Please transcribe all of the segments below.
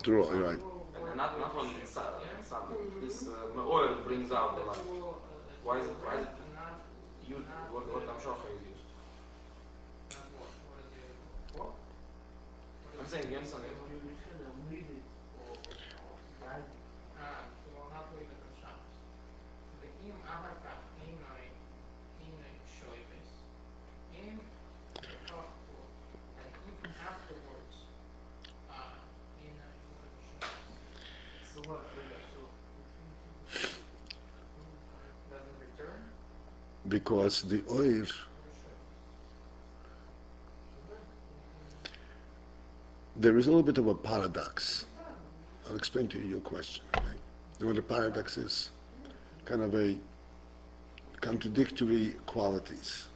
True, right. And not only sun. This oil brings out the light. Why is it you what Amshocha is used? I'm saying again something. Because the oil, there is a little bit of a paradox. I'll explain to you your question. Right? You know what a paradox is? Kind of a contradictory qualities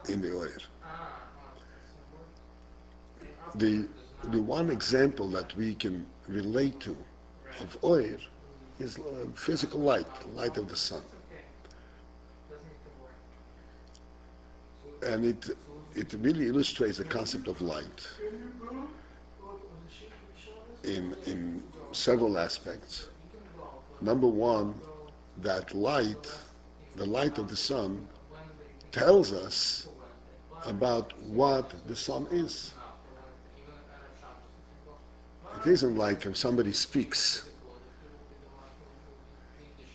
in the oil. The, the one example that we can relate to of oil is physical light, the light of the sun. And it really illustrates the concept of light in several aspects. Number one, that light, the light of the sun, tells us about what the sun is. It isn't like if somebody speaks.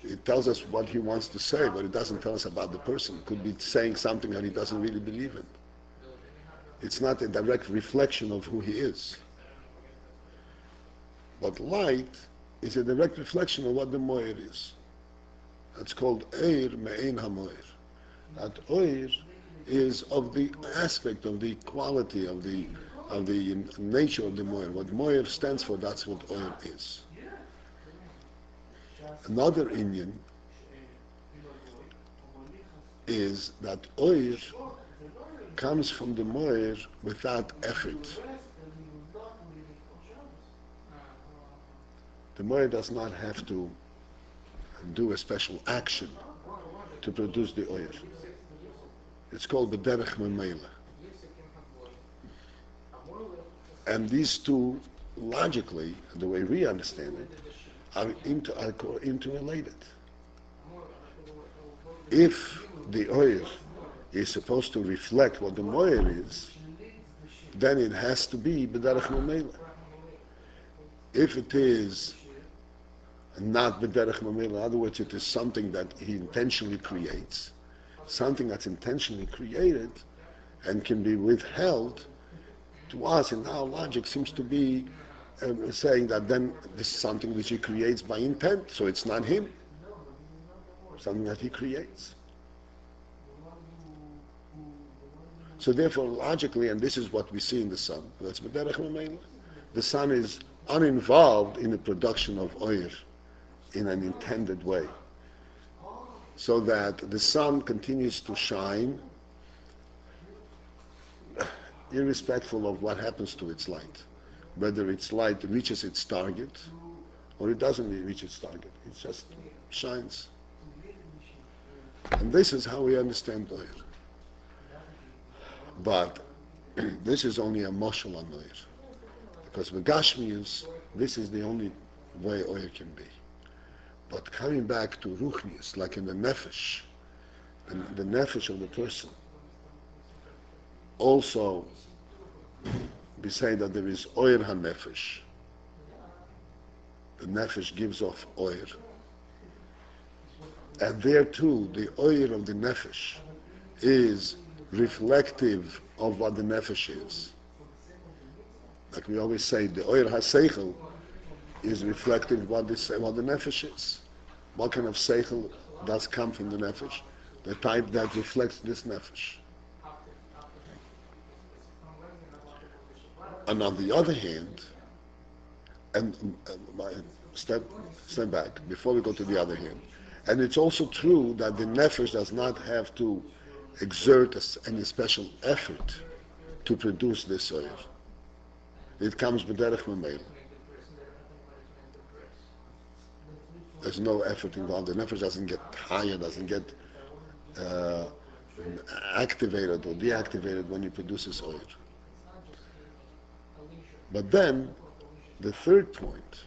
It tells us what he wants to say, but it doesn't tell us about the person. It could be saying something that he doesn't really believe in. It's not a direct reflection of who he is. But light is a direct reflection of what the moir is. That's called Eir Me'ein HaMoir. That Oir is of the aspect, of the quality, of the nature of the moir. What moir stands for, that's what oil is. Another Indian is that oil comes from the moir without effort. The moir does not have to do a special action to produce the oil. It's called b'derech memela. And these two, logically, the way we understand it, are interrelated. If the oil is supposed to reflect what the moir is, then it has to be b'derech memela. If it is not b'derech memela, in other words, it is something that he intentionally creates, something that's intentionally created and can be withheld, to us in our logic seems to be saying that then this is something which he creates by intent, so it's not him, something that he creates. So therefore, logically, and this is what we see in the sun, that's b'derech memela, the sun is uninvolved in the production of oil in an intended way, so that the sun continues to shine irrespective of what happens to its light, whether its light reaches its target or it doesn't reach its target. It just shines. And this is how we understand oil. But this is only a mashal on oil, because V'gashmius, this is the only way oil can be. But coming back to ruchnius, like in the nefesh, the nefesh of the person, also we say that there is oil ha-nefesh. The nefesh gives off oil. And there too, the oil of the nefesh is reflective of what the nefesh is. Like we always say, the oil ha-seichel is reflective of what the nefesh is. What kind of seichel does come from the nefesh? The type that reflects this nefesh. And on the other hand, and step back before we go to the other hand, and it's also true that the nefesh does not have to exert any special effort to produce this oil. It comes b'derech memela. There's no effort involved. The nefesh doesn't get tired, doesn't get activated or deactivated when he produces oil. But then, The third point,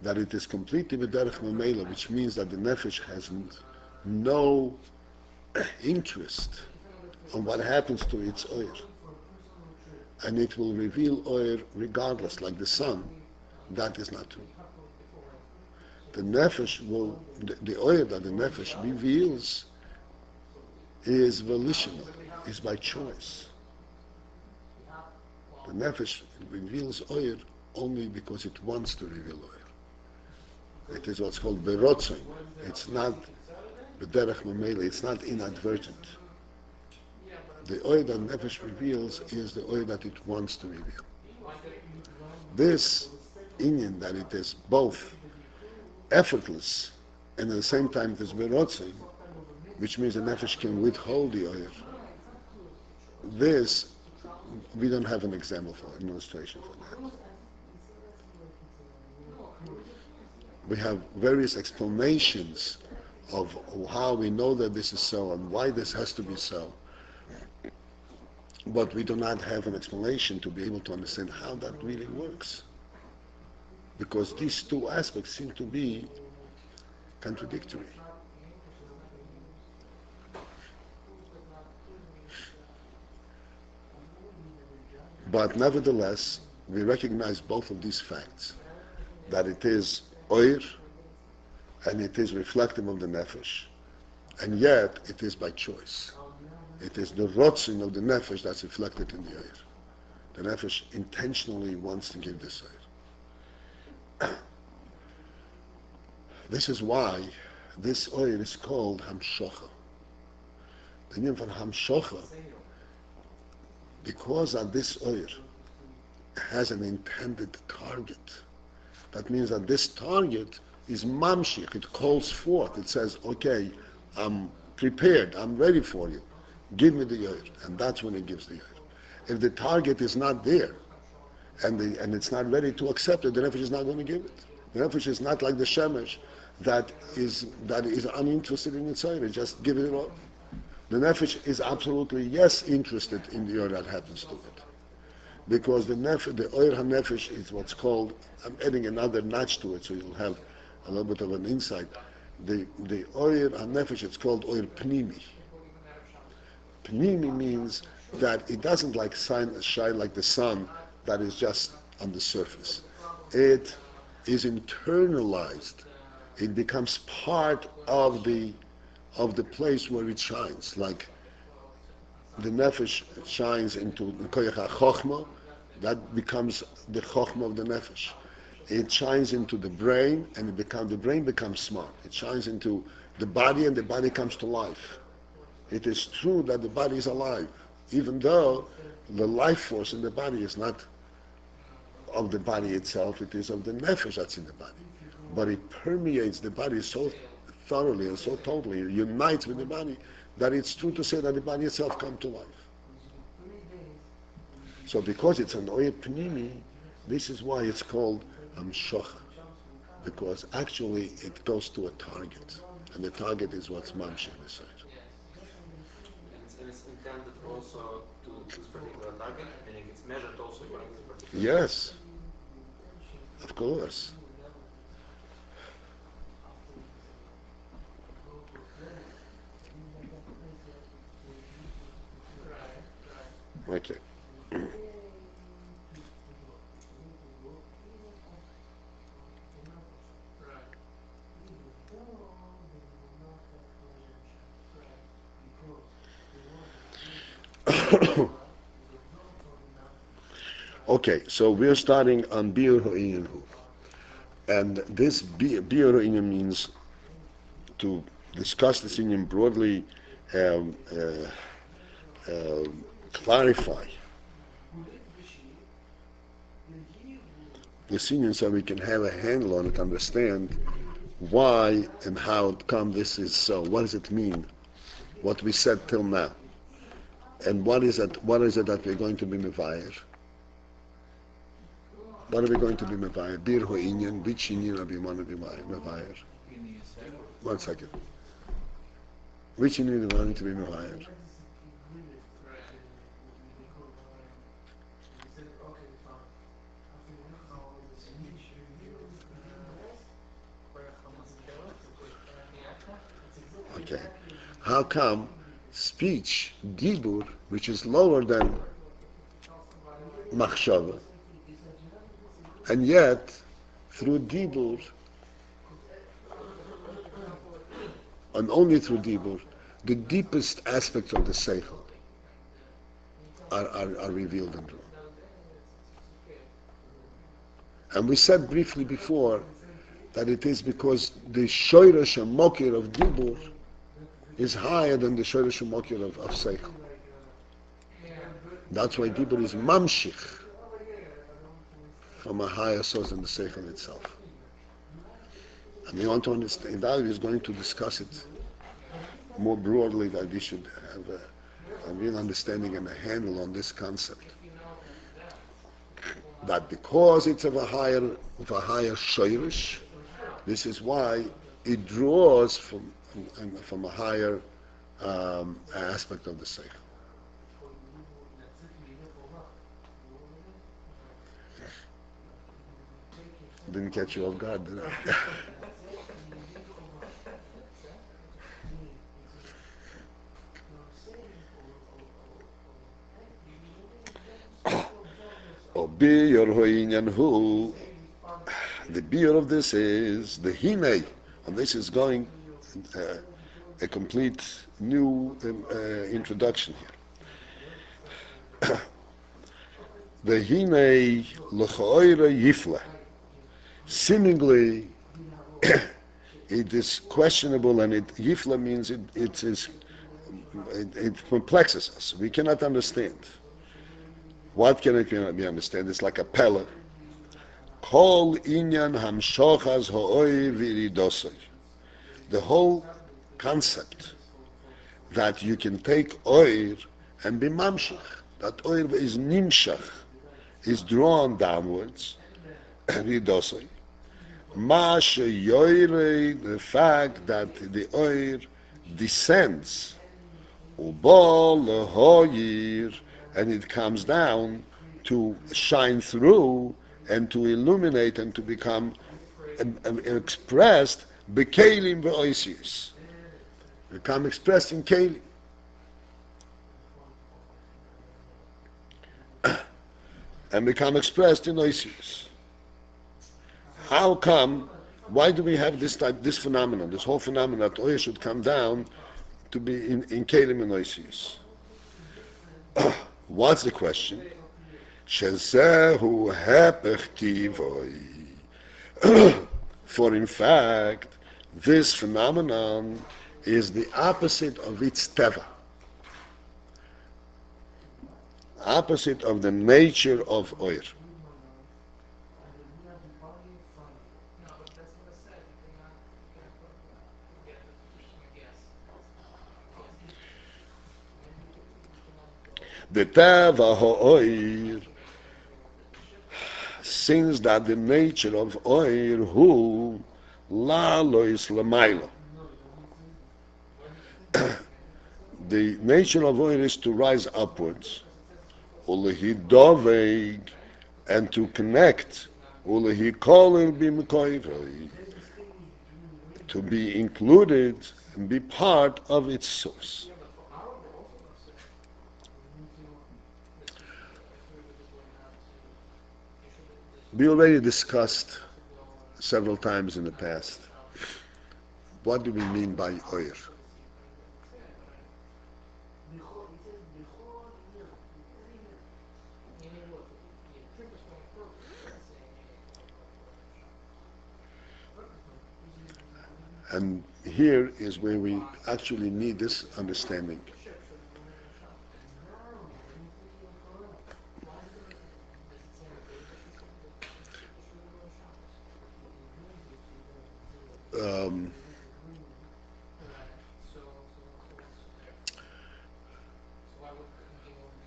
that it is completely b'derech mamela, which means that the nefesh has no interest on what happens to its oil, and it will reveal oil regardless, like the sun. That is not true. The nefesh will, the oil that the nefesh reveals is volitional, is by choice. The nefesh reveals oil only because it wants to reveal oil. It is what's called berotzon. It's not b'derech mamela. It's not inadvertent. The oil that nefesh reveals is the oil that it wants to reveal. This inyan, that it is both effortless and at the same time it is berotzon, which means the nefesh can withhold the oil. This, we don't have an example for, an illustration for that. We have various explanations of how we know that this is so and why this has to be so, but we do not have an explanation to be able to understand how that really works, because these two aspects seem to be contradictory. But nevertheless, we recognize both of these facts, that it is oir and it is reflective of the nefesh, and yet it is by choice. It is the rotzin of the nefesh that's reflected in the oir. The nefesh intentionally wants to give this oir. This is why this oir is called hamshocha. The name for hamshocha, because that this oir has an intended target. That means that this target is mamshich. It calls forth. It says, okay, I'm prepared. I'm ready for you. Give me the oil. And that's when it gives the oil. If the target is not there, and it's not ready to accept it, the nefesh is not going to give it. The nefesh is not like the shemesh that is uninterested in its oil. Just give it all. The nefesh is absolutely, yes, interested in the oil that happens to it. Because the oil ha-nefesh is what's called, I'm adding another notch to it so you'll have a little bit of an insight. The oil ha-nefesh, it's called oil pnimi. Pnimi means that it doesn't like shine like the sun that is just on the surface. It is internalized. It becomes part of the place where it shines. Like the nefesh shines into koyach ha-chochma, that becomes the chochma of the nefesh. It shines into the brain, and the brain becomes smart. It shines into the body, and the body comes to life. It is true that the body is alive, even though the life force in the body is not of the body itself, it is of the nefesh that's in the body. But it permeates the body so thoroughly and so totally, it unites with the body, that it's true to say that the body itself comes to life. So because it's an oyer pnimi, this is why it's called hamshocha, because actually it goes to a target, and the target is what's mamshech beside. And it's intended also to this particular target, meaning it's measured also according to this particular. Yes, of course. Okay. Okay, so we're starting on Bir Ha'inyanhu. And this Bir Ha'inyan means to discuss this Inyan broadly, um, uh, clarify this Inyan so we can have a handle on it, understand why and how come this is so. What does it mean? What we said till now. And what is it that we're going to be mevayer? What are we going to be mevayer? Bir Ha'inyan, which Inyan are we going to be mevayer? 1 second. Which Inyan are we going to be mevayer? Okay. How come speech, dibur, which is lower than machshava, and yet through dibur, and only through dibur, the deepest aspects of the seichel are revealed and drawn. And we said briefly before that it is because the shoyresh and mokir of dibur is higher than the shoyresh and mokir of seichel. That's why dibur is mamshich from a higher source than the seichel itself. And we want to understand that. He's going to discuss it more broadly, that we should have a real understanding and a handle on this concept. That because it's of a higher shoyrish, this is why it draws from a higher aspect of the seichel. Didn't catch you off guard, did I? The beer of this is the hine, and this is going a complete new introduction here. The hine l'chaoira yifla. Seemingly, it is questionable, and yifla means it perplexes us. We cannot understand. What can it be understand? It's like a pella. Kol inyan hamshochas ha'oi viridosoi. The whole concept that you can take oir and be mamshach, that oir is nimshach, is drawn downwards, viridosoi. Ma sheyoire, the fact that the oir descends, ubo lehoyir, and it comes down to shine through and to illuminate and to become expressed bekelim ve'oisius, become expressed in kelim, and become expressed in oisius. How come? Why do we have this phenomenon, this whole phenomenon that oil should come down to be in kelim and oisius? What's the question? Shezehu hepech tivoi. For in fact, this phenomenon is the opposite of its teva, opposite of the nature of oir. The teva ha'oir, since that the nature of oir hu la lois lamaila. The nature of oir is to rise upwards, ulehidoveg, and to connect, ulehikolel bimkoiroi, to be included and be part of its source. We already discussed several times in the past, what do we mean by oir? And here is where we actually need this understanding.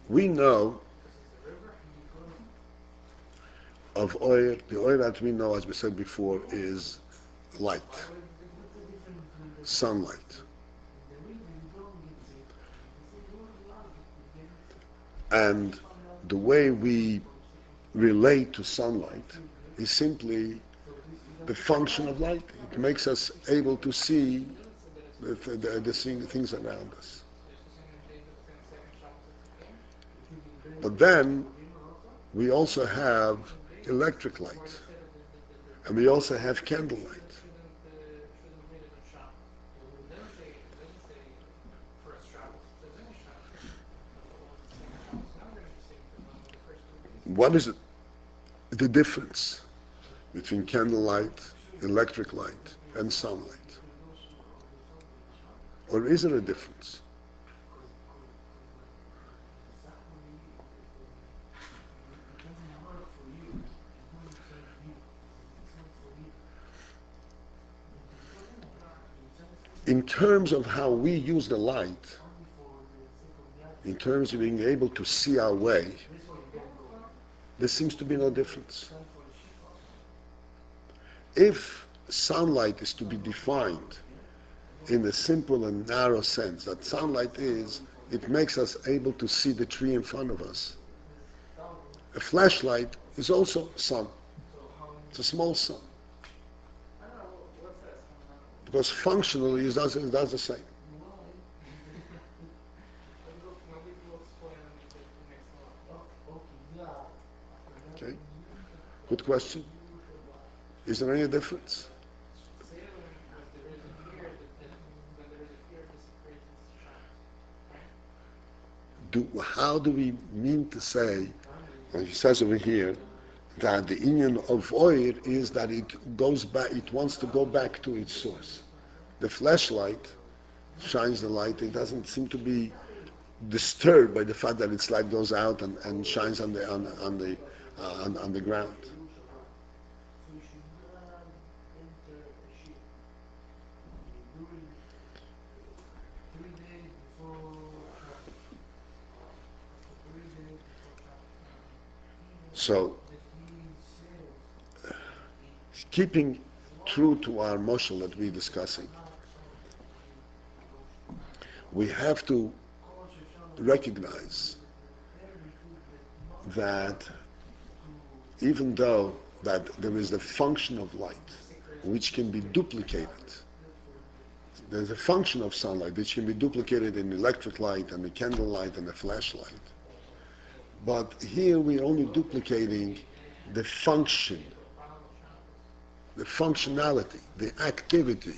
We know of oil, the oil that we know, as we said before, is light, sunlight. And the way we relate to sunlight is simply the function of light. It makes us able to see the things around us. But then we also have electric light, and we also have candlelight. What is the difference between candlelight, electric light, and sunlight? Or is there a difference? In terms of how we use the light, in terms of being able to see our way, there seems to be no difference. If sunlight is to be defined in a simple and narrow sense, that sunlight is, it makes us able to see the tree in front of us. A flashlight is also sun. It's a small sun. Because functionally it does the same. Okay? Good question. Is there any difference? How do we mean to say, and he says over here, that the union of oil is that it goes back, it wants to go back to its source. The flashlight shines the light, it doesn't seem to be disturbed by the fact that its light goes out and shines on the ground. So, keeping true to our moshel that we're discussing, we have to recognize that even though that there is the function of light which can be duplicated, there's a function of sunlight which can be duplicated in electric light and the candle light and the flashlight. But here we're only duplicating the function, the functionality, the activity,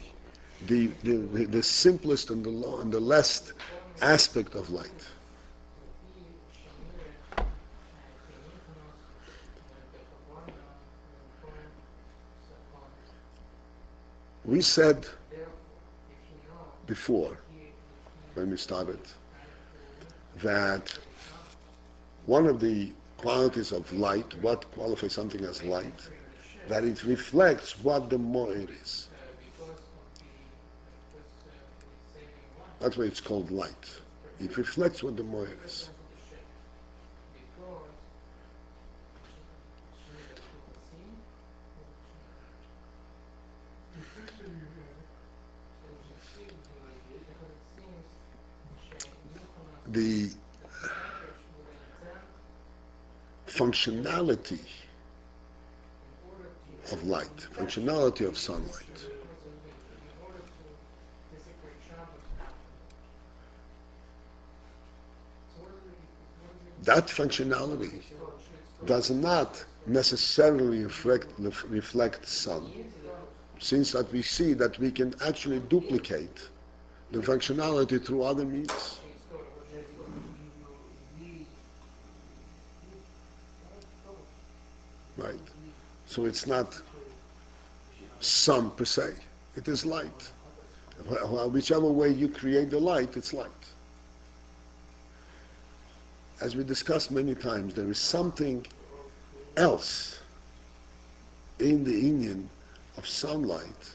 the simplest and the last aspect of light. We said before, when we started, that one of the qualities of light, what qualifies something as light, that it reflects what the moed is. That's why it's called light. It reflects what the moed is. The functionality of light, functionality of sunlight. That functionality does not necessarily reflect sun, since that we see that we can actually duplicate the functionality through other means. Right? So it's not sun per se. It is light. Whichever way you create the light, it's light. As we discussed many times, there is something else in the union of sunlight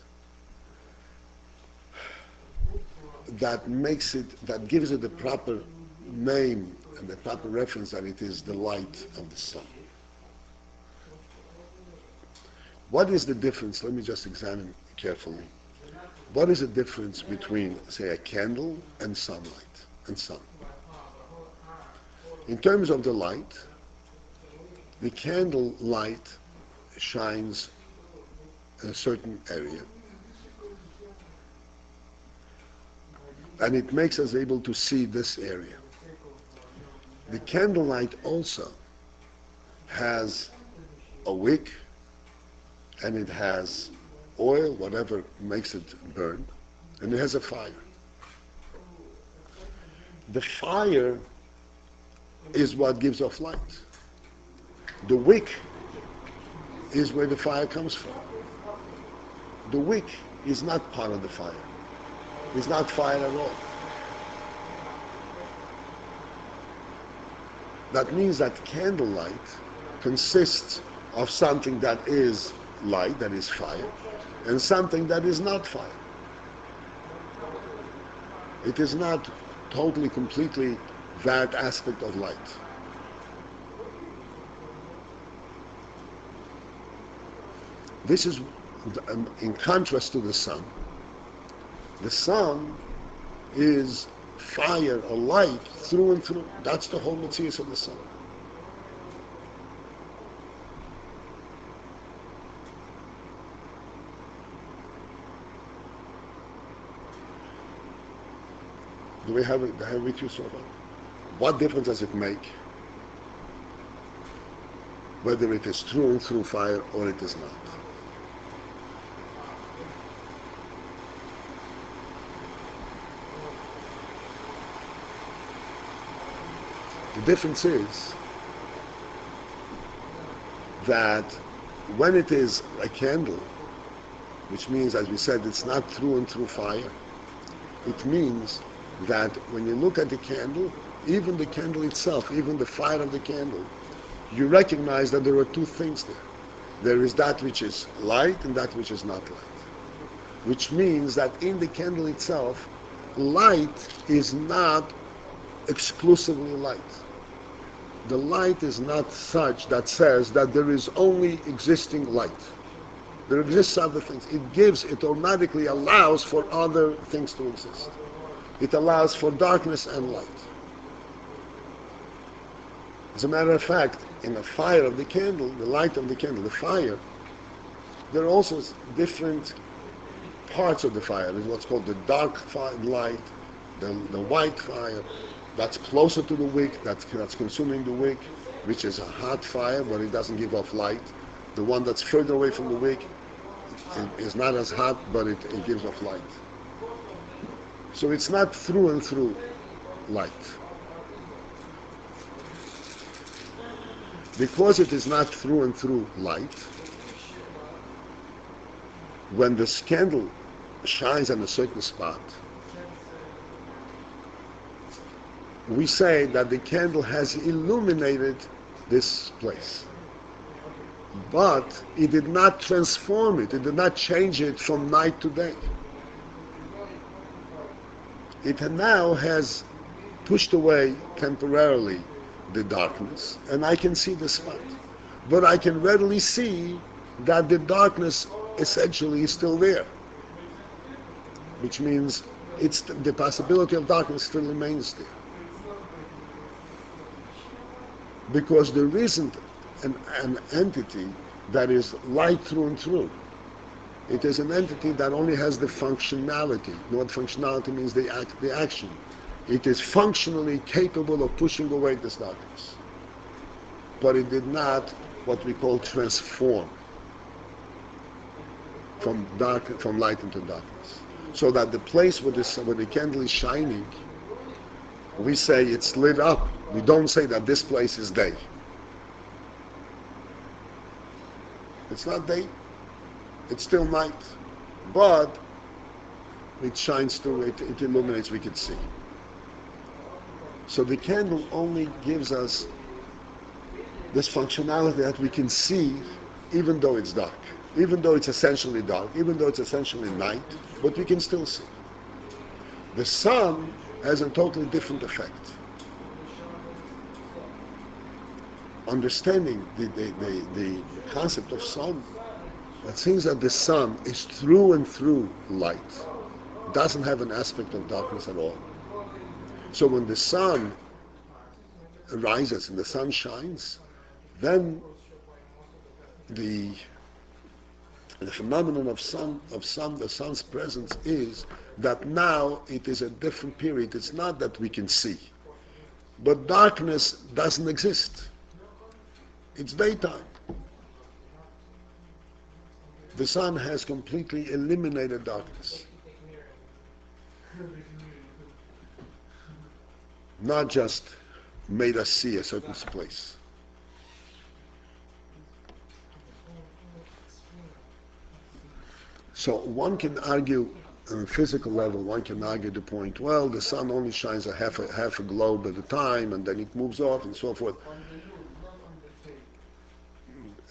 that makes it, that gives it the proper name and the proper reference that it is the light of the sun. What is the difference? Let me just examine carefully. What is the difference between, say, a candle and sunlight and sun? In terms of the light, the candle light shines in a certain area. and it makes us able to see this area. The candlelight also has a wick, and it has oil, whatever makes it burn, and it has a fire. The fire is what gives off light. The wick is where the fire comes from. The wick is not part of the fire. It's not fire at all. That means that candlelight consists of something that is light, that is fire, and something that is not fire. It is not totally, completely that aspect of light. This is in contrast to the sun. The sun is fire or light through and through. That's the whole material of the sun. Do we have it with you so far? What difference does it make whether it is through and through fire or it is not? The difference is that when it is a candle, which means, as we said, it's not through and through fire, it means that when you look at the candle, even the candle itself, even the fire of the candle, you recognize that there are two things there. There is that which is light and that which is not light. Which means that in the candle itself, light is not exclusively light. The light is not such that says that there is only existing light. There exists other things. It automatically allows for other things to exist. It allows for darkness and light. As a matter of fact, in the fire of the candle, the light of the candle, the fire, there are also different parts of the fire. There's what's called the dark light, the white fire, that's closer to the wick, that's consuming the wick, which is a hot fire, but it doesn't give off light. The one that's further away from the wick is not as hot, but it gives off light. So it's not through and through light. Because it is not through and through light, when this candle shines on a certain spot, we say that the candle has illuminated this place. But it did not transform it. It did not change it from night to day. It now has pushed away temporarily the darkness, and I can see the spot. But I can readily see that the darkness essentially is still there, which means the possibility of darkness still remains there. Because there isn't an entity that is light through and through. It is an entity that only has the functionality. You know what functionality means? The action. It is functionally capable of pushing away this darkness. But it did not, what we call, transform from light into darkness. So that the place where the candle is shining, we say it's lit up. We don't say that this place is day. It's not day. It's still night. But it shines through, it illuminates, we can see. So the candle only gives us this functionality that we can see even though it's dark. Even though it's essentially dark, even though it's essentially night, but we can still see. The sun has a totally different effect. Understanding the concept of sun, it seems that the sun is through and through light, doesn't have an aspect of darkness at all. So when the sun rises and the sun shines, then the The phenomenon the sun's presence is that now it is a different period. It's not that we can see. But darkness doesn't exist. It's daytime. The sun has completely eliminated darkness. Not just made us see a certain place. So one can argue on a physical level, one can argue the point, well, the sun only shines a half a globe at a time and then it moves off and so forth.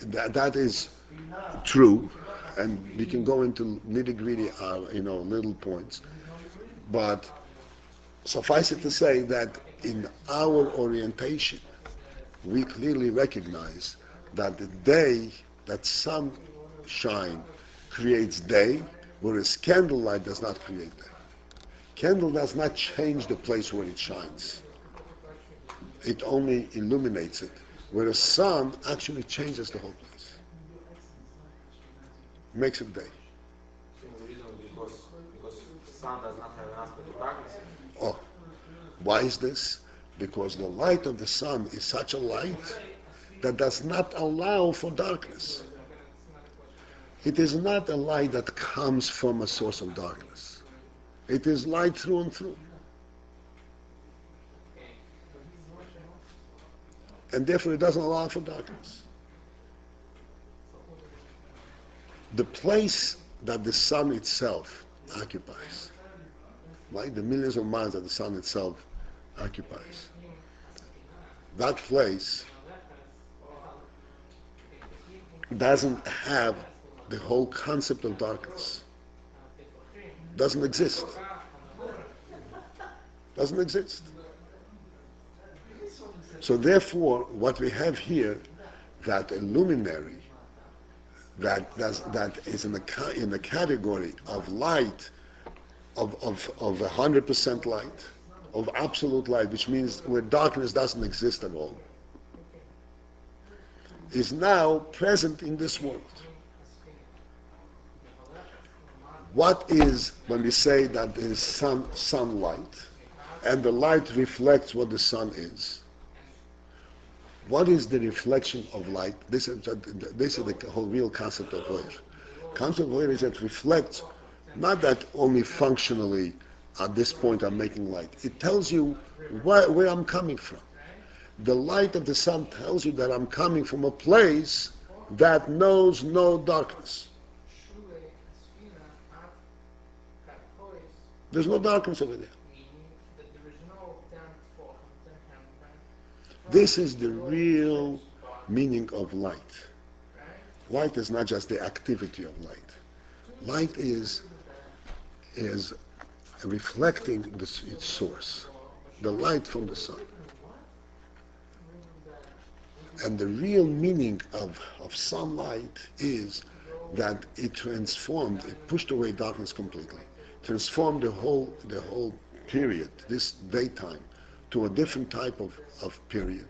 That is true, and we can go into nitty-gritty, little points. But suffice it to say that in our orientation, we clearly recognize that the day that sunshine creates day, whereas candlelight does not create day. Candle does not change the place where it shines. It only illuminates it, whereas sun actually changes the whole place. Makes it day. The reason because sun does not have an aspect of darkness. Oh, why is this? Because the light of the sun is such a light that does not allow for darkness. It is not a light that comes from a source of darkness. It is light through and through. And therefore it doesn't allow for darkness. The place that the sun itself occupies, right? The millions of miles that the sun itself occupies, that place doesn't have the whole concept of darkness. Doesn't exist. Doesn't exist. So therefore, what we have here, that a luminary that is in the category of light, of 100% light, of absolute light, which means where darkness doesn't exist at all, is now present in this world. What is, when we say that there is sunlight, and the light reflects what the sun is? What is the reflection of light? This is the whole real concept of Rosh. Concept of Rosh is that it reflects, not that only functionally at this point I'm making light. It tells you where I'm coming from. The light of the sun tells you that I'm coming from a place that knows no darkness. There's no darkness over there. This is the real meaning of light. Light is not just the activity of light. Light is reflecting its source, the light from the sun. And the real meaning of sunlight is that it transformed, it pushed away darkness completely, transformed the whole period, this daytime, to a different type of period.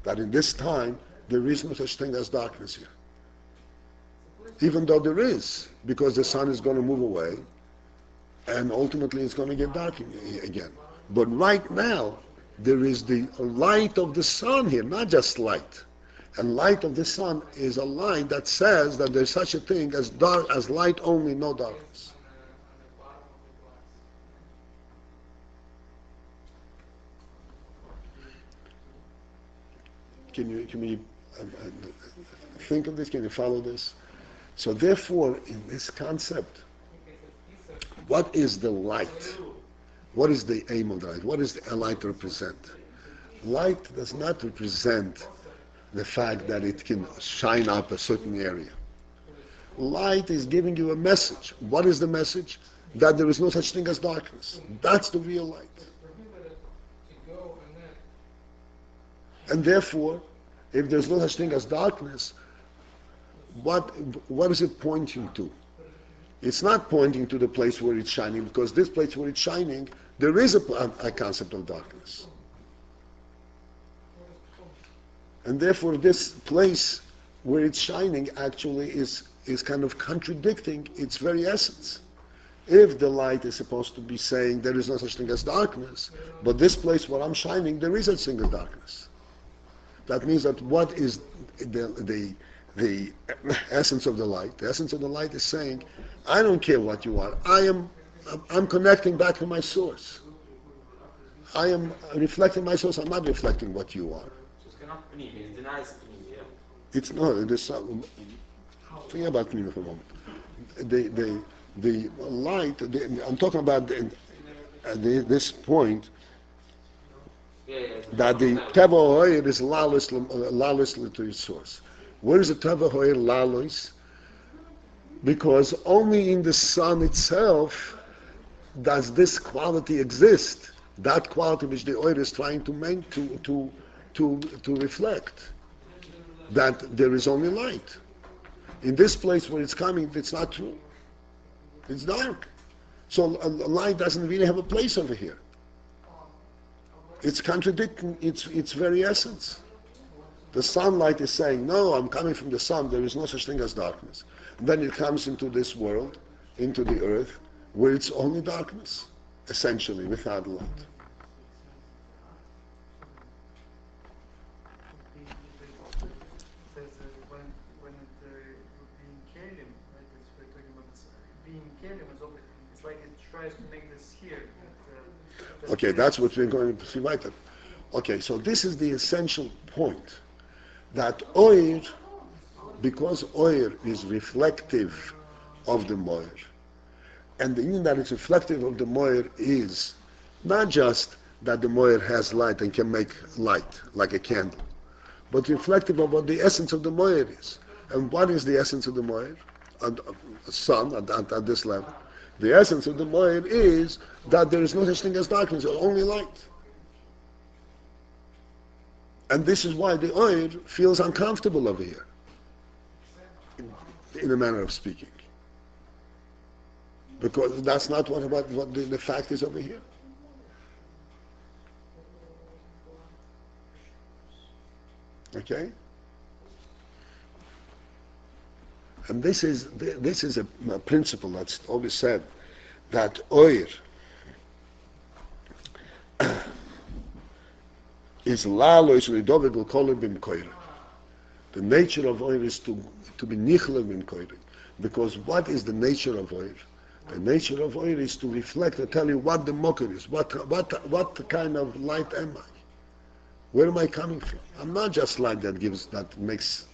That in this time, there is no such thing as darkness here. Even though there is, because the sun is going to move away, and ultimately it's going to get dark again. But right now, there is the light of the sun here, not just light. And light of the sun is a light that says that there's such a thing as light only, no darkness. Can you think of this? Can you follow this? So therefore, in this concept, what is the light? What is the aim of the light? What does the light represent? Light does not represent the fact that it can shine up a certain area. Light is giving you a message. What is the message? That there is no such thing as darkness. That's the real light. And therefore, if there's no such thing as darkness, what is it pointing to? It's not pointing to the place where it's shining, because this place where it's shining, there is a concept of darkness. And therefore this place where it's shining actually is is kind of contradicting its very essence. If the light is supposed to be saying there is no such thing as darkness, but this place where I'm shining, there is such thing as darkness. That means that what is the essence of the light? The essence of the light is saying, I don't care what you are. I'm connecting back to my source. I am reflecting my source. I'm not reflecting what you are. So it's cannot pnimi, it denies pnimi, yeah? It's no. Think about me for a moment. The light. I'm talking about this point that the teva hoyer is lawlessly to its source. Where is the teva hoyer lawless? Because only in the sun itself does this quality exist. That quality which the oil is trying to make to reflect. That there is only light. In this place where it's coming, it's not true. It's dark. So light doesn't really have a place over here. It's contradicting its very essence. The sunlight is saying, no, I'm coming from the sun, there is no such thing as darkness. And then it comes into this world, into the earth, where it's only darkness, essentially, without light. It's like it tries to make this here. Okay, that's what we're going to see later. Okay, so this is the essential point. That oil, because oil is reflective of the moir, and the meaning that it's reflective of the moir is not just that the moir has light and can make light, like a candle, but reflective of what the essence of the moir is. And what is the essence of the moir? Sun, at this level. The essence of the moir is that there is no such thing as darkness, only light. And this is why the oil feels uncomfortable over here, in a manner of speaking. Because that's not what the fact is over here. Okay? And this is a principle that's always said, that oil is lalois lidovig l'kolim b'mkoyre. The nature of oil is to be nichler b'mkoyre. Because what is the nature of oil? The nature of oil is to reflect and tell you what the mocker is. What kind of light am I? Where am I coming from? I'm not just light that makes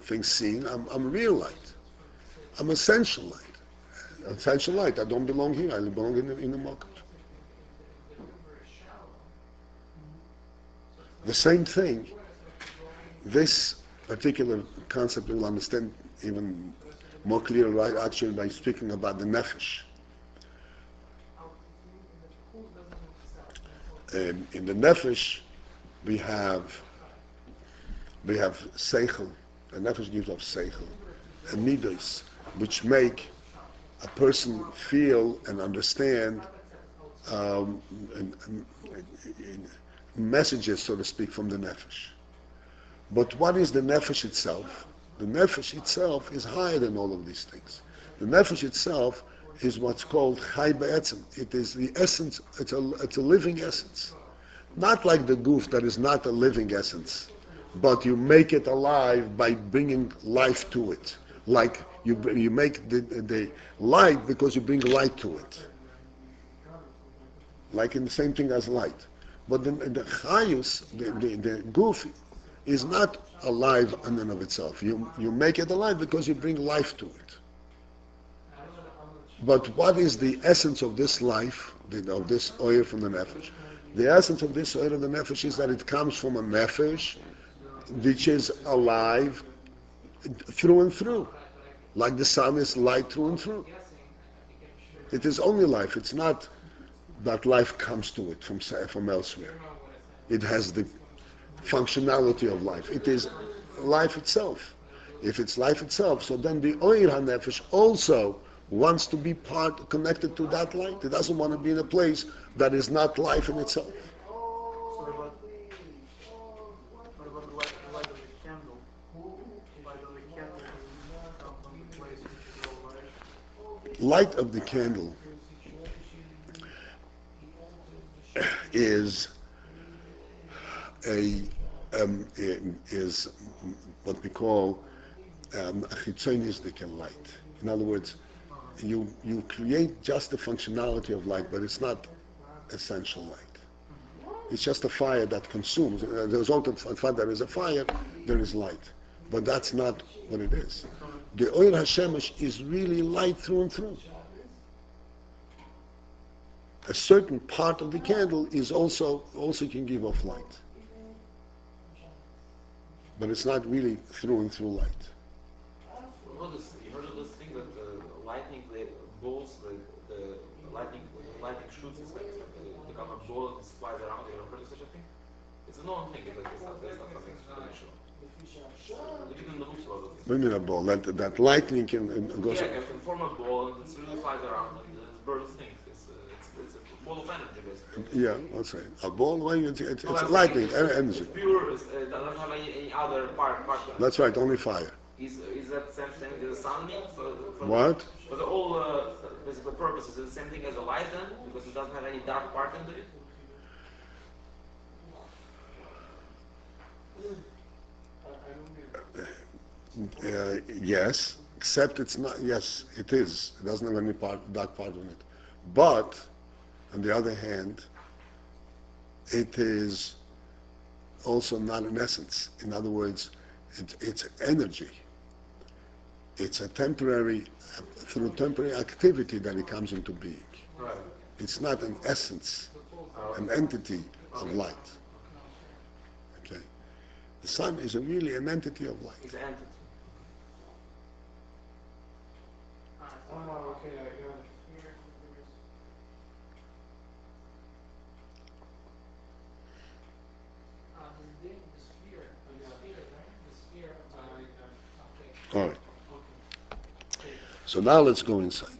things seen. I'm real light. I'm essential light. Essential light. I don't belong here. I belong in the mocker. The same thing, this particular concept we will understand even more clearly, right, actually, by speaking about the nefesh. In the nefesh, we have seichel. The nefesh gives off seichel and midos, which make a person feel and understand messages, so to speak, from the nefesh. But what is the nefesh itself? The nefesh itself is higher than all of these things. The nefesh itself is what's called chai be'etzem. It is the essence, it's a living essence. Not like the goof that is not a living essence, but you make it alive by bringing life to it. Like you make the light because you bring light to it. Like in the same thing as light. But the chayus, the goof, is not alive in and of itself. You make it alive because you bring life to it. But what is the essence of this life, of this oil from the nefesh? The essence of this oil of the nefesh is that it comes from a nefesh which is alive through and through. Like the sun is light through and through. It is only life. It's not that life comes to it from elsewhere. It has the functionality of life. It is life itself. If it's life itself, so then the oir hanefesh also wants to be connected to that light. It doesn't want to be in a place that is not life in itself. What about the light of the candle? Why does the candle come from the light of the candle is a is what we call a chitzonistic light. In other words, you create just the functionality of light, but it's not essential light. It's just a fire that consumes. The result of the fact there is a fire, there is light. But that's not what it is. The Oir HaShemesh is really light through and through. A certain part of the candle is also can give off light. But it's not really through and through light. You heard of this thing that lightning balls, the lightning shoots, it's like the kind of ball that flies around. You ever heard of such a thing? It's a known thing. It's not something supernatural. Look in the books about it. What do you mean a ball? That lightning can goes. Yeah, it can form a ball and it really flies around. And it's birds things. It's a ball of energy, basically. Yeah, that's right. A ball, it's lightning, energy. It's pure. It doesn't have any other part. That's right, only fire. Is that same thing as the sun means? What? For the whole basically purpose, is it the same thing as a light then? Because it doesn't have any dark part into it? Yes, except it's not. Yes, it is. It doesn't have any dark part in it. But on the other hand, it is also not an essence. In other words, it's energy. It's a temporary, through temporary activity that it comes into being. Right. It's not an essence, an entity of light. Okay. The sun is really an entity of light. It's an entity. Oh, okay, I got it. All right. So now let's go inside.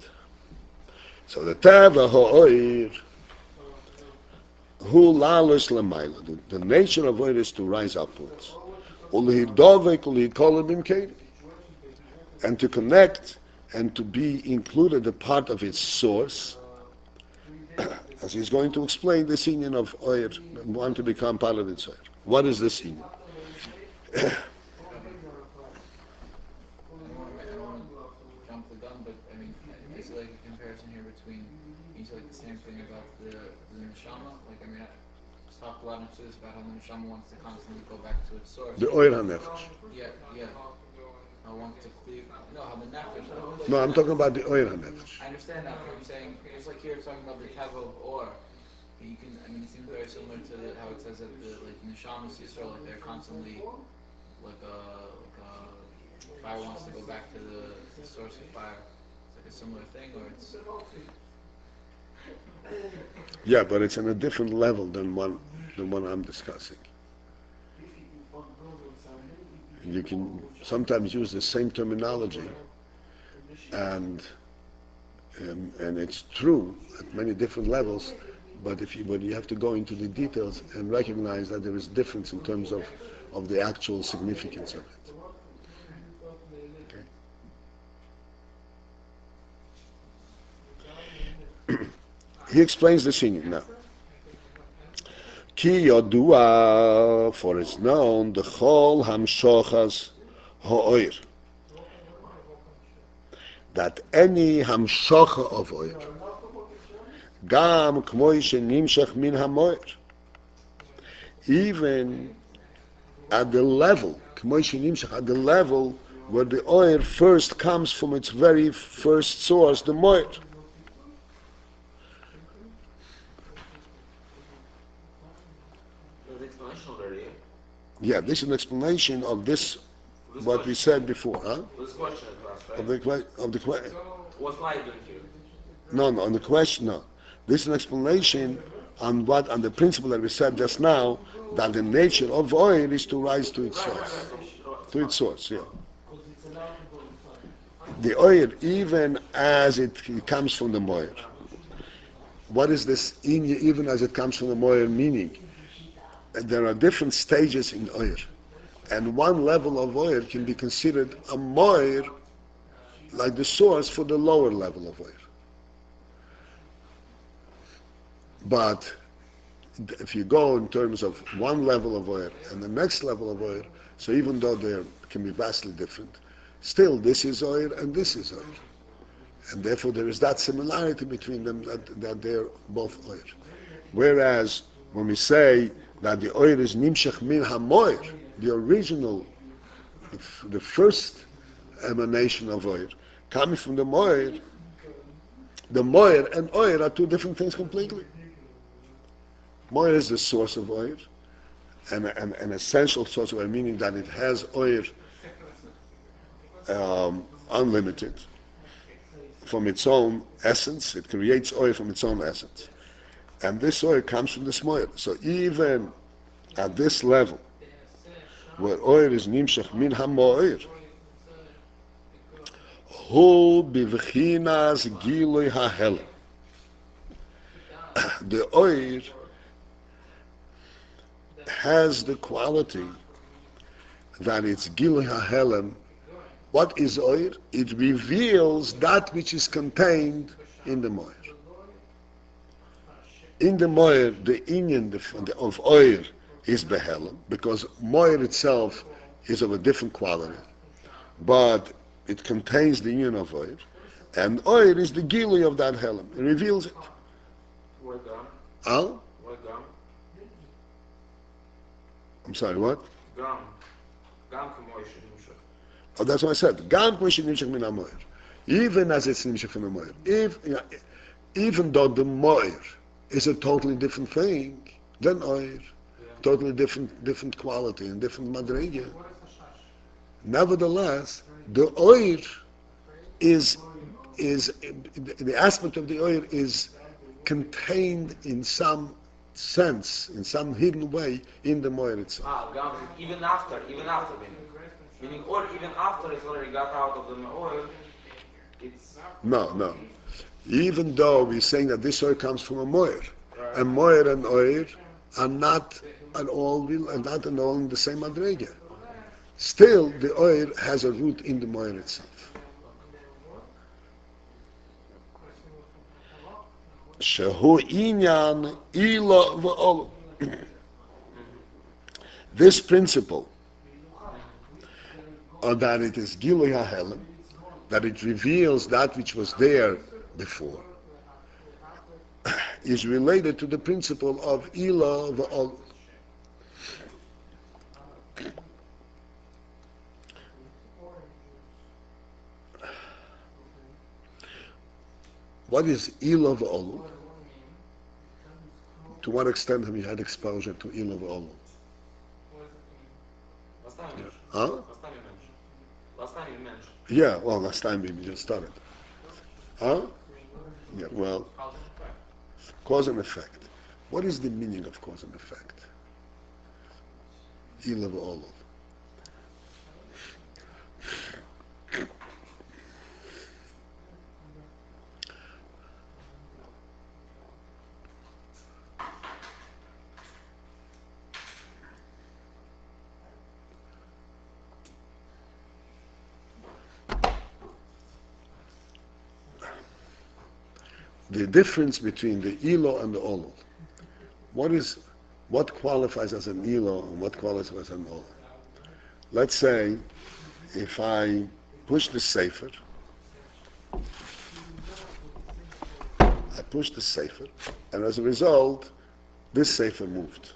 So the Teva Ha'oir, Hu Lalus Lamaila. The nature of oir is to rise upwards. Ulihidovek ulihikolim imkedim. And to connect and to be included a part of its source, as he's going to explain the union of oir, want to become part of its oir. What is this union? Talked a lot of this about how the neshama wants to constantly go back to its source. The oir hanefesh. Yeah. I want to clear. No, how the nefesh. No, I'm talking about the oir hanefesh. I understand that, but I'm saying just like here, talking about the teva of or. You can. I mean, it seems very similar to how it says that the neshama Yisrael, like they're constantly like fire wants to go back to the source of fire. It's like a similar thing, or it's. Yeah, but it's on a different level than one I'm discussing. You can sometimes use the same terminology, and it's true at many different levels. But you have to go into the details and recognize that there is difference in terms of the actual significance of it. Okay. He explains the singing now. Ki yodua, for it's known, the chol hamshochas ha'oir. That any hamshocha of oir, gam k'moi shenimshach min hamoir, even at the level, k'moi shenimshach, at the level where the oir first comes from its very first source, the moir. Yeah, this is an explanation of this what question. We said before, huh? This question at last, right? Of the question. What's light doing here? No, on the question, no. This is an explanation on the principle that we said just now, that the nature of oil is to rise to its source. To its source, yeah. The oil, even as it comes from the moir. What is this, even as it comes from the moir, meaning? There are different stages in oil, and one level of oil can be considered a moir like the source for the lower level of oil. But if you go in terms of one level of oil and the next level of oil, so even though they can be vastly different, still this is oil and this is oil. And therefore there is that similarity between them that they're both oil. Whereas when we say that the oil is nimshach min hamoir, the original, the first emanation of oil, coming from the moir and oil are two different things completely. Moir is the source of oil, and an essential source of oil, meaning that it has oil unlimited from its own essence. It creates oil from its own essence. And this oil comes from this moir. So even at this level, where oil is nimshach min hamoir, hu bivchinas gilui hahel. The oil has the quality that it's gilui hahelem. What is oil? It reveals that which is contained in the moir. In the moir, the inyan of oil is behelem, because moir itself is of a different quality, but it contains the inyan of oil, and oil is the gilui of that helem. It reveals it. Why gum? Huh? Why gum? I'm sorry, what? Gum. Gum k'moish nimshach. Oh, that's what I said. Gam k'moish nimshach min hamoir. Even as it's nimshach from the moir. Even though the moir is a totally different thing than oil, totally different quality and different madrega. Nevertheless, the oil is the aspect of the oil is contained in some sense, in some hidden way, in the moir itself. Gum, even after meaning, or even after it's already got out of the oil, it's... No. Even though we're saying that this oil comes from a moir, and moir and oil are not at all in the same madrega. Still, the oil has a root in the moir itself. Shehu inyan ila v'olu. This principle, or that it is gilui hahelem, that it reveals that which was there before, is related to the principle of ila v'olu. What is ila v'olu? To what extent have you had exposure to ila v'olu? Last time you mentioned. Huh? Last time you mentioned. Yeah, well, last time we just started. Huh? Yeah, well, cause and effect. What is the meaning of cause and effect? Ila v'olu. The difference between the ilo and the olo. What qualifies as an ilo and what qualifies as an olo? Let's say if I push the sefer, and as a result, this sefer moved.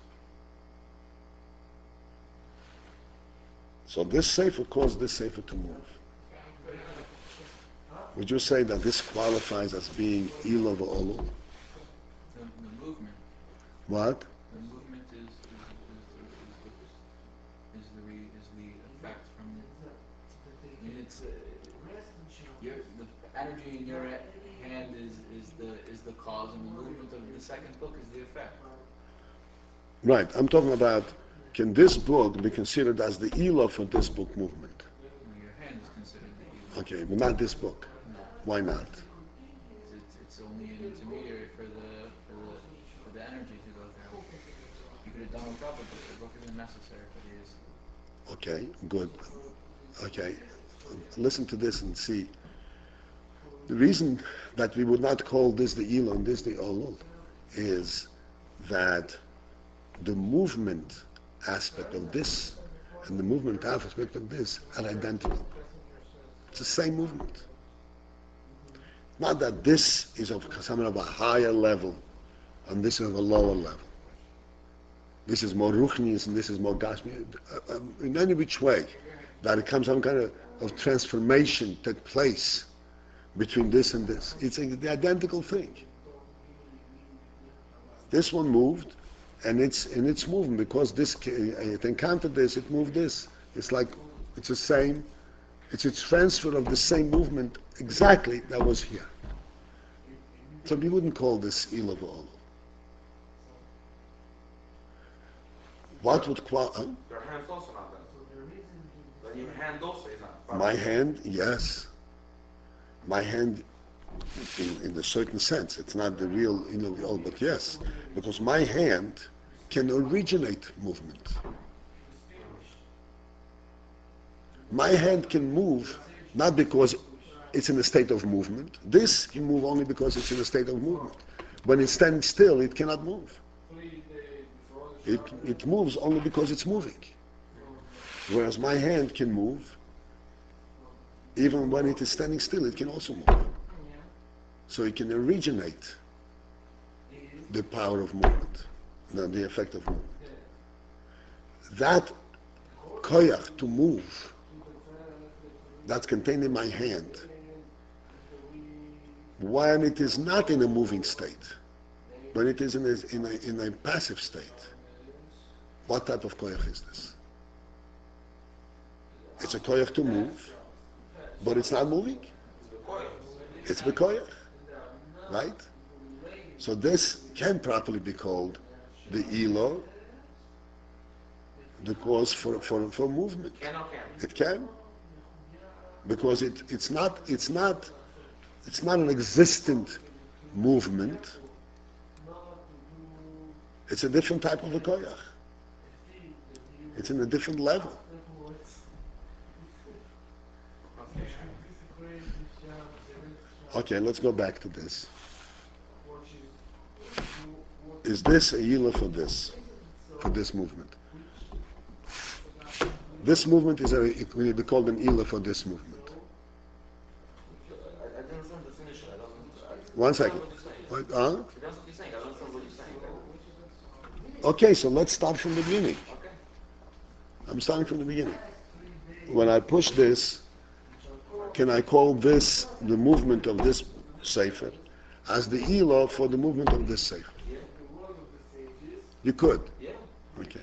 So this sefer caused this sefer to move. Would you say that this qualifies as being ilo v'olu? The movement. What? The movement is the effect from. I mean, it's the energy in your hand is the cause, and the movement of the second book is the effect. Right. I'm talking about, can this book be considered as the ilo for this book movement? Your hand is considered the ilo. Okay, but not this book. No. Why not? It's only an intermediary for the energy to go through. You could have done without the book. The book isn't necessary for these. Okay, good. Okay, listen to this and see The reason that we would not call this the Elul and this the Olul is that the movement aspect of this and the movement aspect of this are identical. It's the same movement. Not that this is of something of a higher level and this is of a lower level. This is more ruchnius and this is more gashmi. In any which way, that it comes some kind of transformation take place between this and this. It's the identical thing. This one moved, and it's moving because this it encountered this, it moved this. It's like it's the same. It's a transfer of the same movement exactly that was here. So we wouldn't call this Elul Olul. What would Your hand's also not that. But your hand also is not. my hand? Yes, my hand. In a certain sense, it's not the real Olul, but yes, because my hand can originate movement. My hand can move not because it's in a state of movement. This can move only because it's in a state of movement. When it's standing still, it cannot move. It moves only because it's moving. Whereas my hand can move, even when it is standing still, it can also move. So it can originate the power of movement, the effect of movement. That koyach to move, that's contained in my hand, when it is not in a moving state, when it is in a passive state, what type of koyach is this? It's a koyach to move, but it's not moving. It's the koyach, right? So this can properly be called the elo, the cause for movement. Can or can't? It can, because it's not an existent movement. It's a different type of a koyach. It's in a different level. Okay, let's go back to this. Is this a yila for this movement? This movement it will be called an yila for this movement. I didn't understand the finish. I don't. One second. What? That's what you're saying. I don't understand what you're saying. Okay, so let's start from the beginning. Okay. I'm starting from the beginning. When I push this, can I call this the movement of this sefer as the elo for the movement of this sefer? Yeah. You could. Yeah. Okay.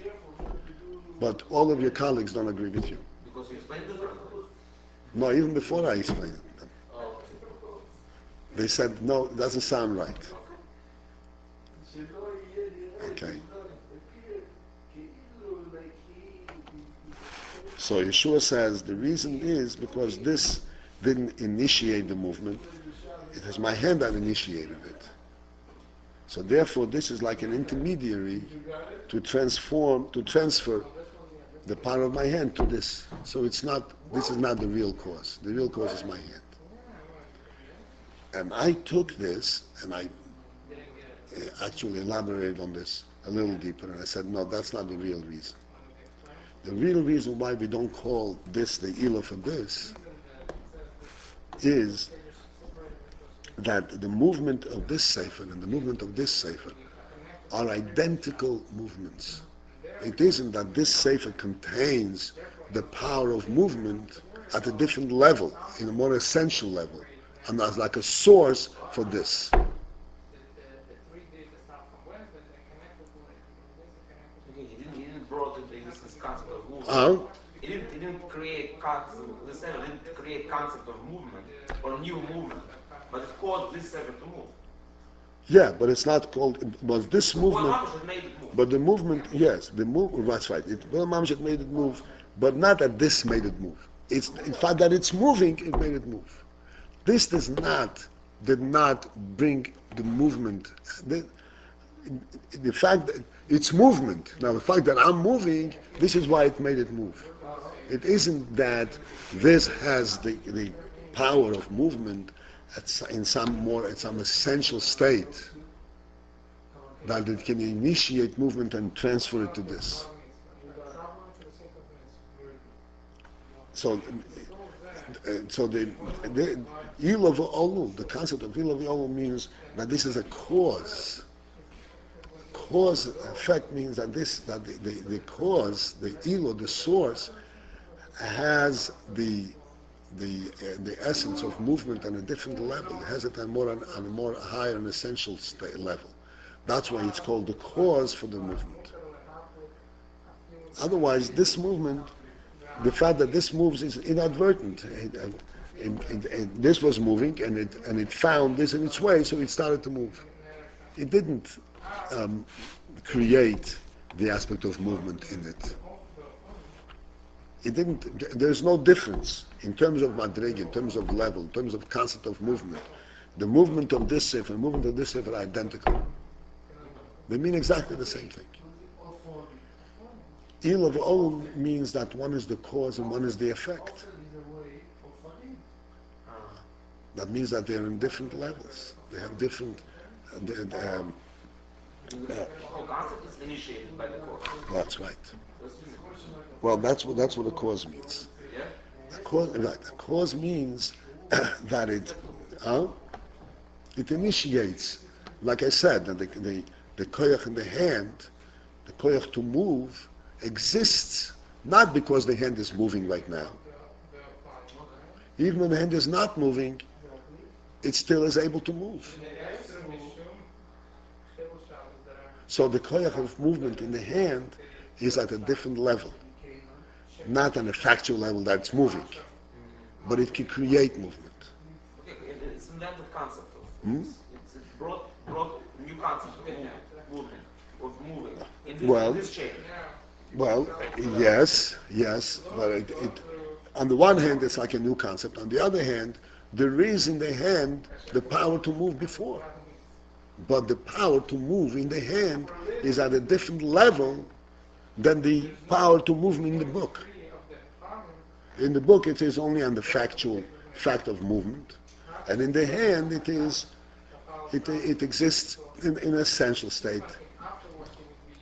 But all of your colleagues don't agree with you. Because you explained differently. No, even before I explained it. Oh. They said, no, it doesn't sound right. Okay. So Yeshua says the reason is because this didn't initiate the movement. It is my hand that initiated it. So therefore this is like an intermediary to transfer the power of my hand to this. So this is not the real cause. The real cause is my hand. And I took this and I actually elaborated on this a little deeper, and I said, no, that's not the real reason. The real reason why we don't call this the elo for this is that the movement of this sefer and the movement of this sefer are identical movements. It isn't that this sefer contains the power of movement at a different level, in a more essential level, and as like a source for this. Okay, he didn't brought into existence concept of movement. He didn't create concept. The sefer didn't create concept of movement or new movement, but it caused this sefer to move. Yeah, but it's not called. But this movement. Well, Mamash made it move. But the movement, yes, the move. That's right. Mamash made it move, but not that this made it move. It's in fact that it's moving. It made it move. This did not bring the movement. The fact that it's movement. Now the fact that I'm moving, this is why it made it move. It isn't that this has the power of movement in some essential state, that it can initiate movement and transfer it to this. So, the Ilav Olu, the concept of Ilav Olu means that this is a cause. Cause effect means that the cause, the Ilo, the source, has the essence of movement on a different level. It has it on a more higher and essential level. That's why it's called the cause for the movement. Otherwise, this movement, the fact that this moves is inadvertent. This was moving, and it found this in its way, so it started to move. It didn't create the aspect of movement in it. It didn't. There's no difference in terms of madrig, in terms of level, in terms of concept of movement. The movement of this sefer and movement of this sefer are identical. They mean exactly the same thing. Il of all means that one is the cause and one is the effect. That means that they're in different levels. They have different. The whole concept is initiated by the cause. That's right. Well, that's what the cause means. Yeah? The cause means that it initiates. Like I said, that the koyach in the hand, the koyach to move, exists not because the hand is moving right now. Even when the hand is not moving, it still is able to move. So the koyach of movement in the hand is at a different level, not on a factual level that it's moving, but it can create movement. Okay, it's inventive concept. It's brought new concept of movement, of moving in this chain. Well, yes, but it on the one hand it's like a new concept. On the other hand, there is in the hand the power to move before. But the power to move in the hand is at a different level than the power to move in the book. In the book it is only on the factual fact of movement. And in the hand it exists in an essential state.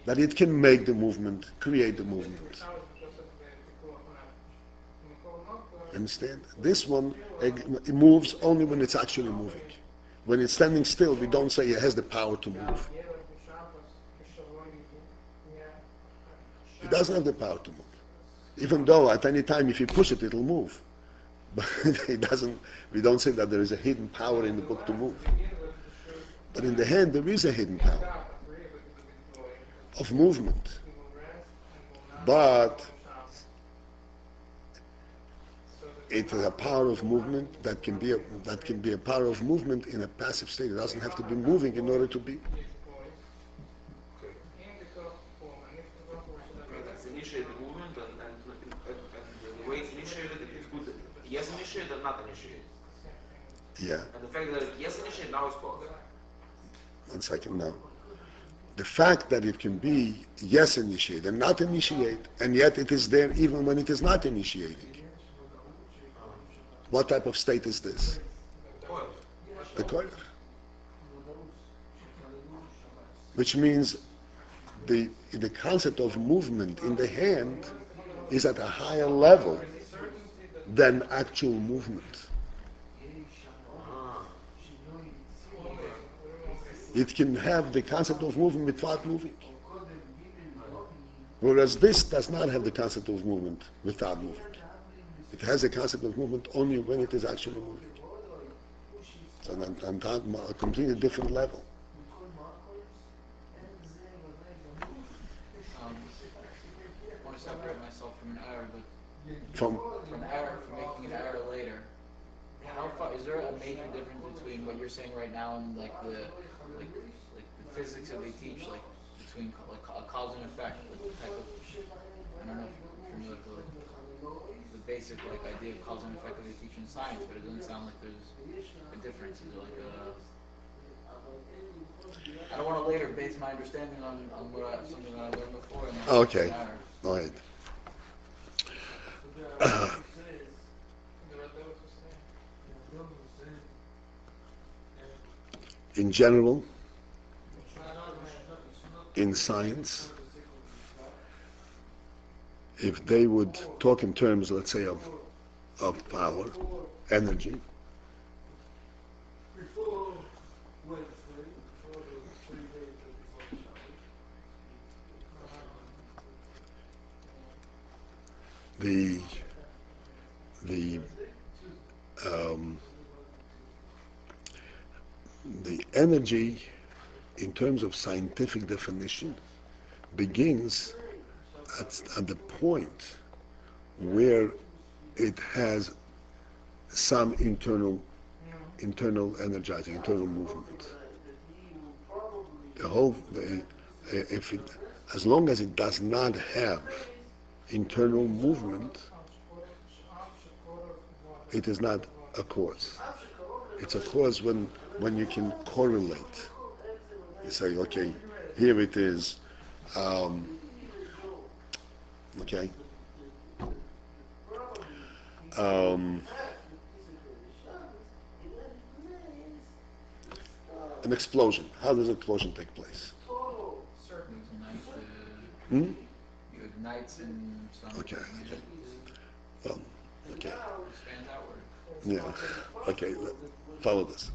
That it can make the movement, create the movement. Understand? This one it moves only when it's actually moving. When it's standing still, we don't say it has the power to move. It doesn't have the power to move. Even though at any time if you push it, it'll move. But it doesn't. We don't say that there is a hidden power in the book to move. But in the hand, there is a hidden power of movement. But it is a power of movement that can be a power of movement in a passive state. It doesn't have to be moving in order to be. It's initiated the movement and the way it's initiated, it's good. Yes initiated or not initiated. Yeah. And the fact that yes initiated now is cause. 1 second now. The fact that it can be yes initiate and not initiate, and yet it is there even when it is not initiating. What type of state is this? The koyach. Which means the concept of movement in the hand is at a higher level than actual movement. It can have the concept of movement without moving. Whereas this does not have the concept of movement without moving. It has a concept of movement only when it is actually moving. So I'm talking about a completely different level. I want to separate myself from an error, but From making an error later. How far is there a major difference between what you're saying right now and like the physics that they teach, like between like a cause and effect, like the type of, I don't know if you're familiar with the basic like idea of cause and effect that they teach in science, but it doesn't sound like there's a difference. Is there like I don't want to later base my understanding on something that I learned before. And okay, all right. in general, in science, if they would talk in terms, let's say, of power, energy, the the um, the energy in terms of scientific definition begins at the point where it has some internal energizing, internal movement. If it, as long as it does not have internal movement, it is not a cause. It's a cause when you can correlate. You say, okay, here it is. Okay. An explosion. How does an explosion take place? Hmm? You ignites in some. Okay. Well, okay. Expand outward. Yeah. Okay. Follow this.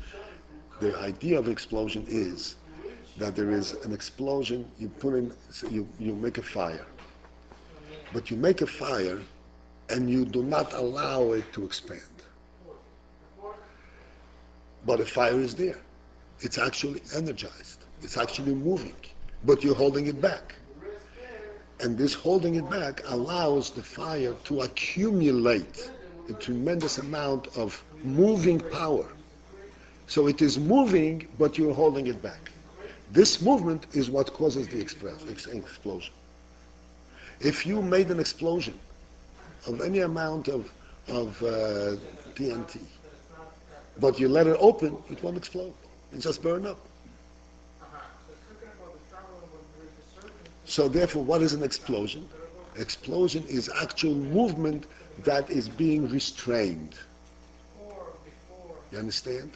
The idea of explosion is that there is an explosion. You put in. You make a fire, but you make a fire, and you do not allow it to expand. But a fire is there. It's actually energized. It's actually moving, but you're holding it back. And this holding it back allows the fire to accumulate a tremendous amount of moving power. So it is moving, but you're holding it back. This movement is what causes the explosion. If you made an explosion of any amount of TNT, but you let it open, it won't explode. It just burn up. So therefore, what is an explosion? Explosion is actual movement that is being restrained. You understand?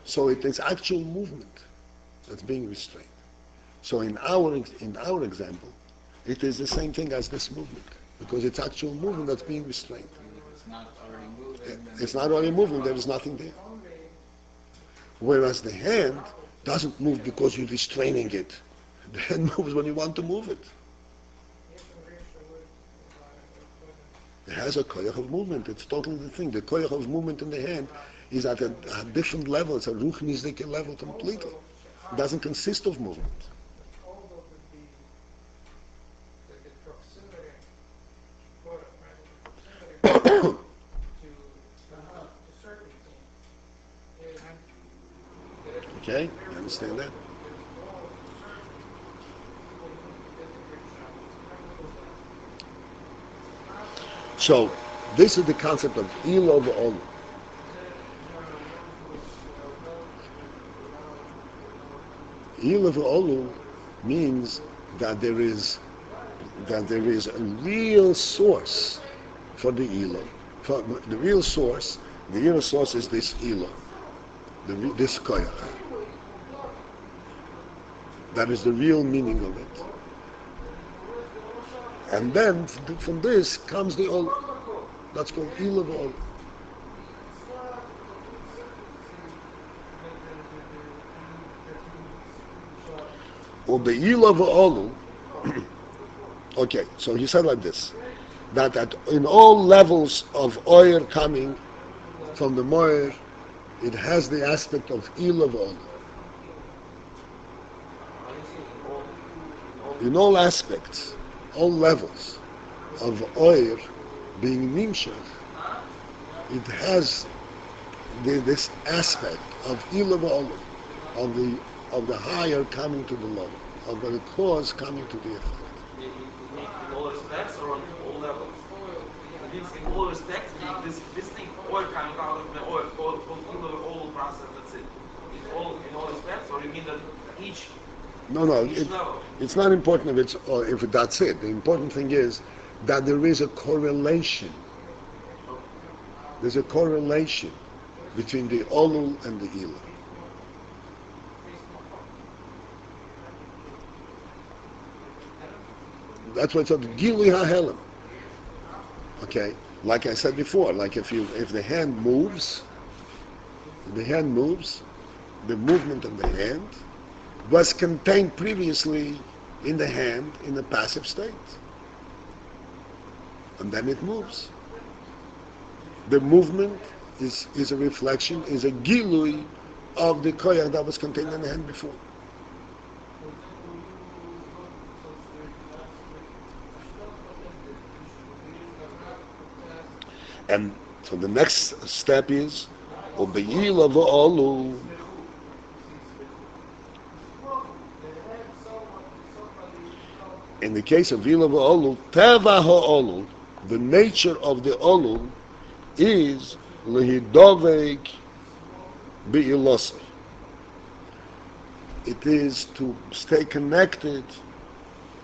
So it is actual movement that's being restrained. So in our example, it is the same thing as this movement, because it's actual movement that's being restrained. It's not already moving. It's not already moving, there is nothing there. Whereas the hand doesn't move because you're restraining it. The hand moves when you want to move it. It has a koyach of movement. It's totally the thing. The koyach of movement in the hand is at a different level. It's a ruchnizdike level completely. It doesn't consist of movement. Okay? You understand that? So, this is the concept of ilo v'olu. Ilo v'olu means that there is a real source for the ilo. For the real source is this ilo, this koyach. That is the real meaning of it. And then from this comes the ol. That's called ilo v'olu. Well, the ilo v'olu. Okay, so he said like this, that in all levels of oil coming from the moir, it has the aspect of ilo v'olu. In all aspects, all levels of oil being nimshach, it has this aspect of ilo v'olu, of the higher coming to the lower, of the cause coming to the effect. In all respects or on all levels? It means in all respects, this thing, oil coming out of the oil, called all process, that's it. In all respects, or you mean that each No, level? it's not important if that's it. The important thing is that there is a correlation. There's a correlation between the olul and the ilah. That's why it's called Gilui HaHelam. Okay, like I said before, like if the hand moves, the movement of the hand was contained previously in the hand in a passive state, and then it moves. The movement is a reflection, is a gilui of the koyach that was contained in the hand before. And so the next step is Ube'ila v'olu. In the case of Ila v'olu, Teva ha'olu, the nature of the olu is lehidovek be'ilosai. It is to stay connected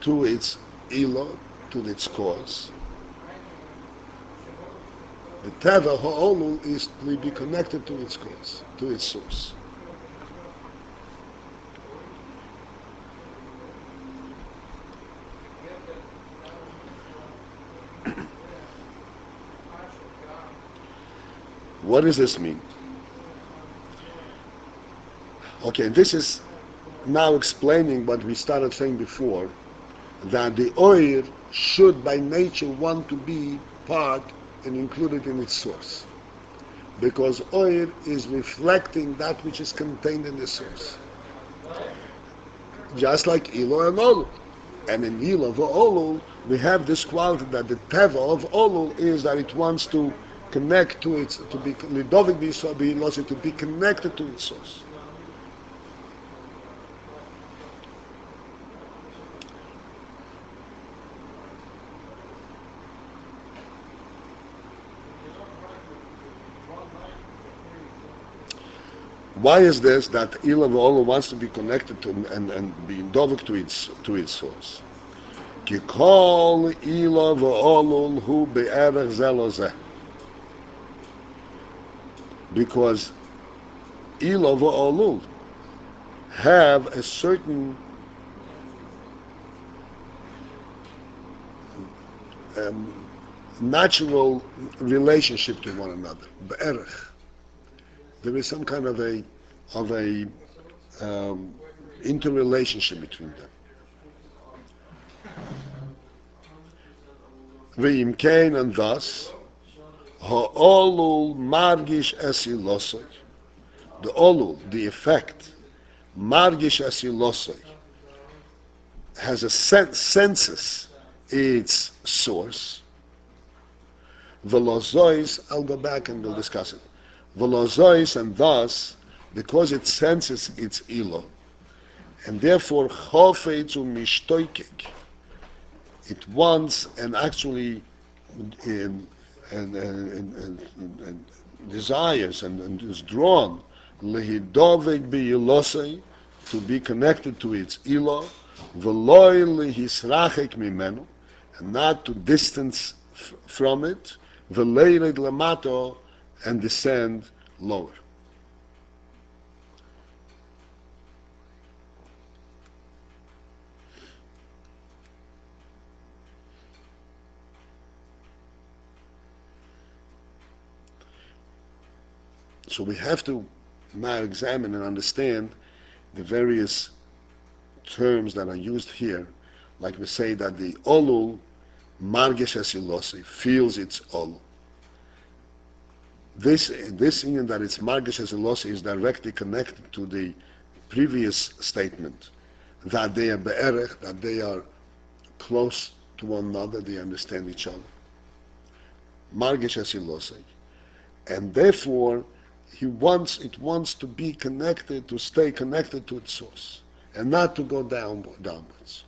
to its ilo, to its cause. The teva ha'olu is to be connected to its cause, to its source. What does this mean? Okay, this is now explaining what we started saying before, that the oil should by nature want to be part and included in its source. Because oil is reflecting that which is contained in the source. Just like Ilo and Olu. And in Ilo Olu, we have this quality that the Teva of Olu is that it wants to connect to its, to be Lidovik to be connected to its source. Why is this that Ilav Olu wants to be connected to and be dovik to its source? Kikol Ilav Olu hu be'erech zelozeh. Because Ilav Olu have a certain natural relationship to one another. Be'erech. There is some kind of a interrelationship between them. V'im kain, and thus ha'olul margish esilosoi. The olul, the effect, margish esilosoi, has a senses its source. Velozois, I'll go back and we'll discuss it. Velozois, and thus, because it senses its ilo, and therefore chofetzu mishtoikik, it wants and actually and desires and is drawn lehidovek biyilosei, to be connected to its ilo, veloy lehisrachek mimenu, and not to distance from it, veleired lamato, and descend lower. So we have to now examine and understand the various terms that are used here. Like we say that the olul margesh esilosi, feels its olul. This union that it's margesh esilosi is directly connected to the previous statement that they are be'erech, that they are close to one another, they understand each other. Margesh esilosi, and therefore it wants to be connected, to stay connected to its source, and not to go downwards.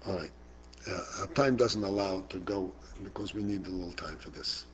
All right. Our time doesn't allow to go because we need a little time for this.